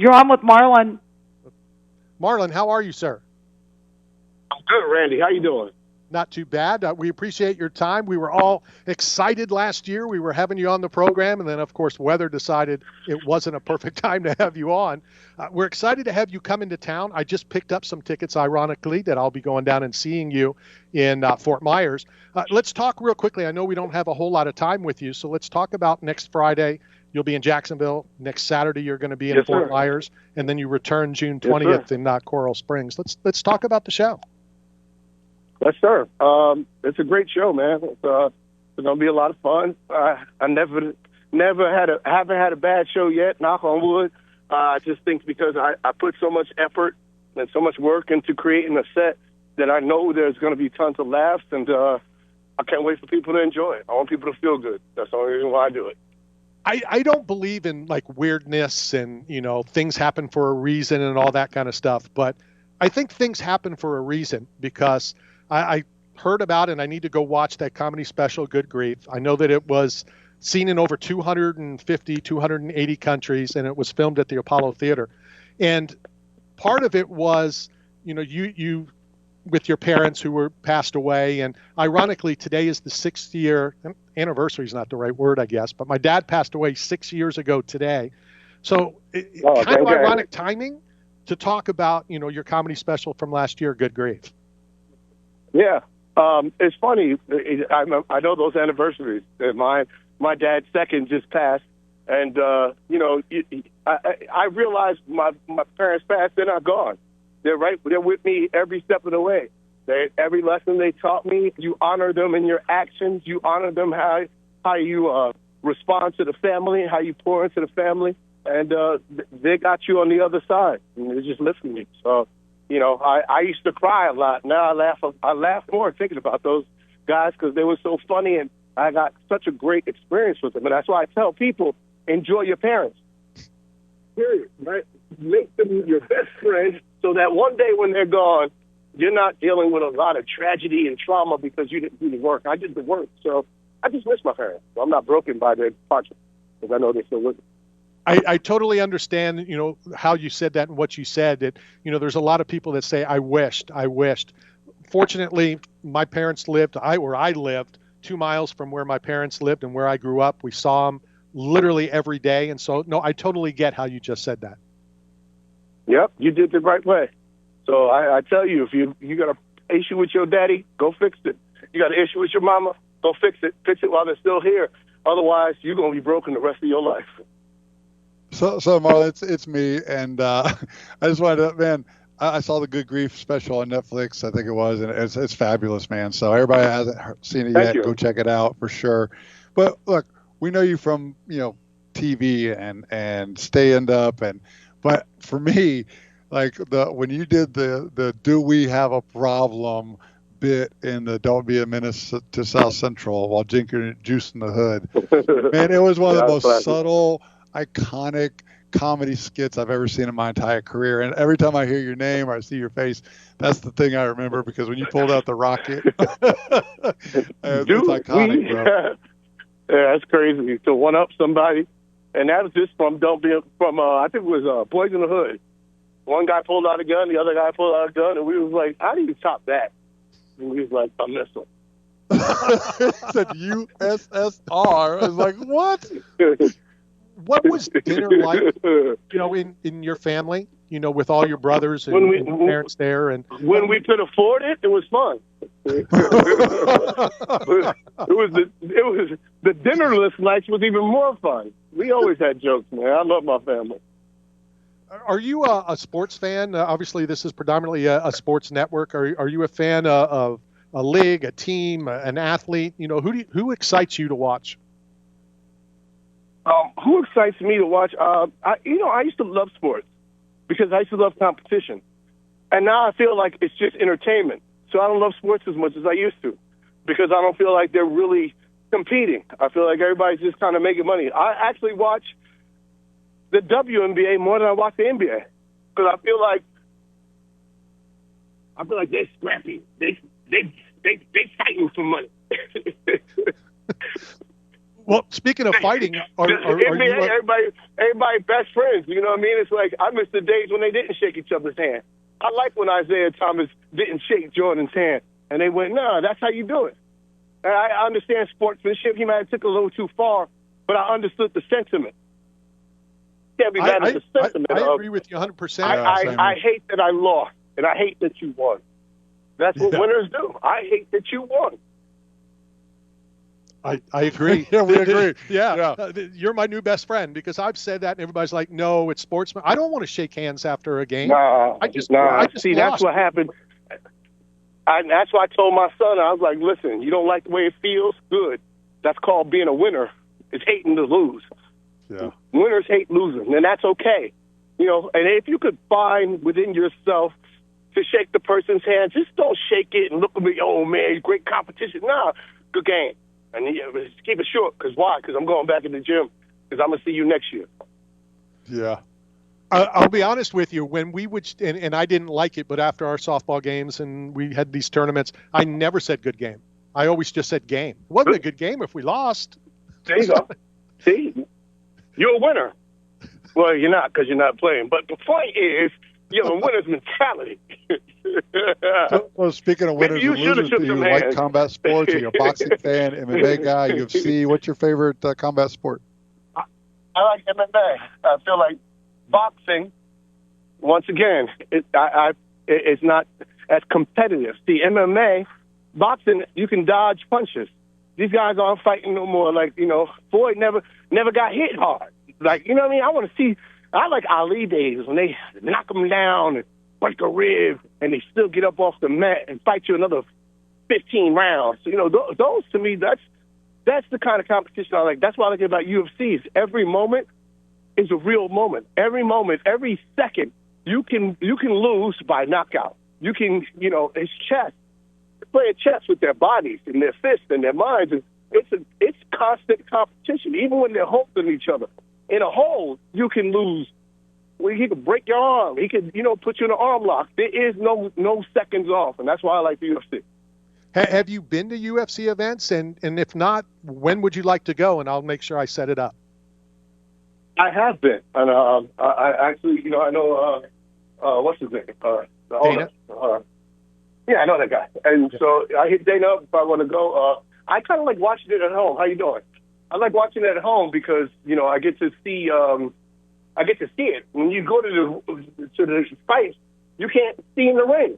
You're on with Marlon. Marlon, how are you, sir? I'm good, Randy. How you doing? Not too bad. We appreciate your time. We were all excited last year. We were having you on the program, and then, of course, weather decided it wasn't a perfect time to have you on. We're excited to have you come into town. I just picked up some tickets, ironically, that I'll be going down and seeing you in Fort Myers. Let's talk real quickly. I know we don't have a whole lot of time with you, so let's talk about next Friday. You'll be in Jacksonville. Next Saturday, you're going to be in Fort Myers, and then you return June 20th in Coral Springs. Let's talk about the show. Yes, sir. It's a great show, man. It's going to be a lot of fun. I haven't had a bad show yet, knock on wood. I just think because I put so much effort and so much work into creating a set that I know there's going to be tons of laughs, and I can't wait for people to enjoy it. I want people to feel good. That's the only reason why I do it. I don't believe in like weirdness and, things happen for a reason and all that kind of stuff. But I think things happen for a reason because I heard about it and I need to go watch that comedy special, Good Grief. I know that it was seen in over 250, 280 countries, and it was filmed at the Apollo Theater. And part of it was, you with your parents who were passed away. And ironically, today is the 6th year. Anniversary is not the right word, I guess, but my dad passed away 6 years ago today. So kind of ironic timing to talk about, your comedy special from last year, Good Grief. Yeah. It's funny. I know those anniversaries. My dad's second just passed. And, I realized my parents passed, they're not gone. They're with me every step of the way. Every lesson they taught me, you honor them in your actions. You honor them how you respond to the family, how you pour into the family. And they got you on the other side. And they're just listening to me. So, I used to cry a lot. Now I laugh more thinking about those guys because they were so funny, and I got such a great experience with them. And that's why I tell people, enjoy your parents. Period. Right? Make them your best friends so that one day when they're gone, you're not dealing with a lot of tragedy and trauma because you didn't do the work. I did the work. So I just miss my parents. So I'm not broken by their departure because I know they're still with me. I totally understand, how you said that and what you said. That, there's a lot of people that say, I wished. Fortunately, my parents lived, where I lived, 2 miles from where my parents lived and where I grew up. We saw them literally every day. And so, no, I totally get how you just said that. Yep, you did the right way. So I tell you, if you got an issue with your daddy, go fix it. You got an issue with your mama, go fix it. Fix it while they're still here. Otherwise, you're going to be broken the rest of your life. So Marlon, it's me, and I just wanted to, man, I saw the Good Grief special on Netflix, I think it was, and it's fabulous, man. So everybody hasn't seen it yet, go check it out for sure. But look, we know you from, TV and stand-up, but for me, like when you did the Do We Have a Problem bit in the Don't Be a Menace to South Central while drinking juice in the hood, man, it was one of the most subtle, iconic comedy skits I've ever seen in my entire career. And every time I hear your name or I see your face, that's the thing I remember, because when you pulled out the rocket, it's iconic, bro. Yeah, that's crazy. To one up somebody. And that was just from I think it was Boys in the Hood. One guy pulled out a gun, the other guy pulled out a gun, and we was like, how do you top that? And we was like, a missile. It said USSR. I was like, what? What was dinner like, in your family, with all your brothers and parents there? And when we could afford it, it was fun. It was the dinnerless nights was even more fun. We always had jokes, man. I love my family. Are you a sports fan? Obviously, this is predominantly a sports network. Are you a fan of a league, a team, an athlete? Who excites you to watch? Who excites me to watch? I used to love sports because I used to love competition. And now I feel like it's just entertainment. So I don't love sports as much as I used to because I don't feel like they're really competing. I feel like everybody's just kind of making money. I actually watch the WNBA more than I watch the NBA because I feel like they're scrappy. They fighting for money. Well, speaking of fighting, are you everybody best friends? You know what I mean? It's like I miss the days when they didn't shake each other's hand. I like when Isaiah Thomas didn't shake Jordan's hand, and they went, "No, that's how you do it." And I understand sportsmanship. He might have took it a little too far, but I understood the sentiment. Can't be mad at the sentiment. I agree with you 100%. I hate that I lost, and I hate that you won. That's what winners do. I hate that you won. I agree. Yeah, we agree. Yeah. You're my new best friend because I've said that and everybody's like, no, it's sportsman. I don't want to shake hands after a game. I just See, lost. That's what happened. That's why I told my son, I was like, listen, you don't like the way it feels? Good. That's called being a winner. It's hating to lose. Yeah. Winners hate losing, and that's okay. You know, and if you could find within yourself to shake the person's hand, just don't shake it and look at me, oh, man, great competition. Nah, good game. And just keep it short. Because why? Because I'm going back in the gym. Because I'm going to see you next year. Yeah. I'll be honest with you. When we would, and I didn't like it, but after our softball games and we had these tournaments, I never said good game. I always just said game. It wasn't a good game if we lost. There you go. See? You're a winner. Well, you're not because you're not playing. But the point is, you have a winner's mentality. Well, speaking of winners and losers, do you like combat sports? Are you a boxing fan, MMA guy, UFC? What's your favorite combat sport? I like MMA. I feel like boxing, once again, it's not as competitive. See, MMA, boxing, you can dodge punches. These guys aren't fighting no more. Like, you know, Floyd never got hit hard. Like, you know what I mean? I want to see. I like Ali days when they knock them down and break a rib and they still get up off the mat and fight you another 15 rounds. So, you know, those to me, that's the kind of competition I like. That's what I like about UFC. Is every moment is a real moment. Every moment, every second, you can lose by knockout. You can, you know, it's chess. They're playing chess with their bodies and their fists and their minds. And it's constant competition, even when they're holding each other. In a hold, you can lose. Well, he could break your arm. He could, you know, put you in an arm lock. There is no seconds off, and that's why I like the UFC. Have you been to UFC events? And if not, when would you like to go? And I'll make sure I set it up. I have been. And I actually, you know, I know, what's his name? The owner. Yeah, I know that guy. And so I hit Dana up if I want to go. I kind of like watching it at home. How you doing? I like watching it at home because, you know, I get to see it. When you go to the fights, you can't see in the ring.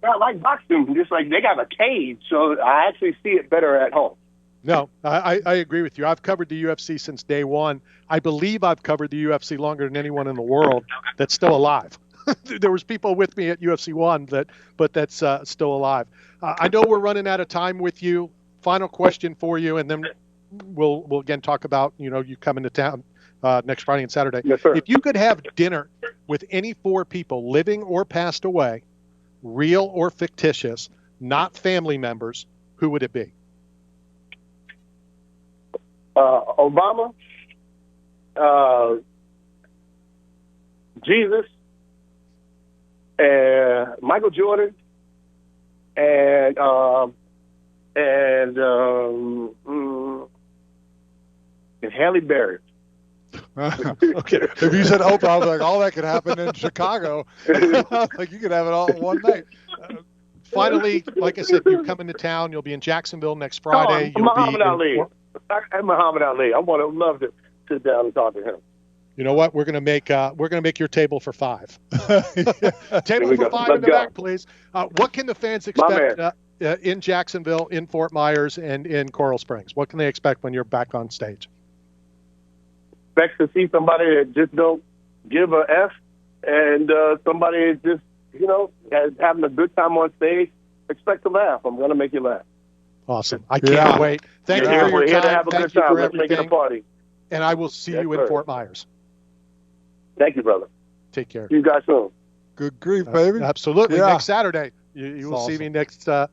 Not like boxing, just like they got a cage, so I actually see it better at home. No, I agree with you. I've covered the UFC since day one. I believe I've covered the UFC longer than anyone in the world that's still alive. There was people with me at UFC 1 but that's still alive. I know we're running out of time with you. Final question for you, and then we'll again talk about, you know, you coming to town next Friday and Saturday. Yes, sir. If you could have dinner with any 4 people, living or passed away, real or fictitious, not family members, who would it be? Obama, Jesus, and Michael Jordan, and Halle Berry. Okay. If you said Oprah, I was like, all that could happen in Chicago. Like you could have it all in one night. Finally, like I said, you're coming to town. You'll be in Jacksonville next Friday. Muhammad Ali. I'm Muhammad Ali. I would love to sit down and talk to him. You know what? We're gonna make your table for 5. Table for 5 in the back, please. What can the fans expect in Jacksonville, in Fort Myers, and in Coral Springs? What can they expect when you're back on stage? Expect to see somebody that just don't give a F, and somebody that just, you know, having a good time on stage. Expect to laugh. I'm gonna make you laugh. Awesome. I can't wait. Thank you for your We're here time. to have a good time. Let's make it a party. And I will see you in Fort Myers. Thank you, brother. Take care. See you guys soon. Good grief, baby. Absolutely. Yeah. Next Saturday. You will see me next Saturday.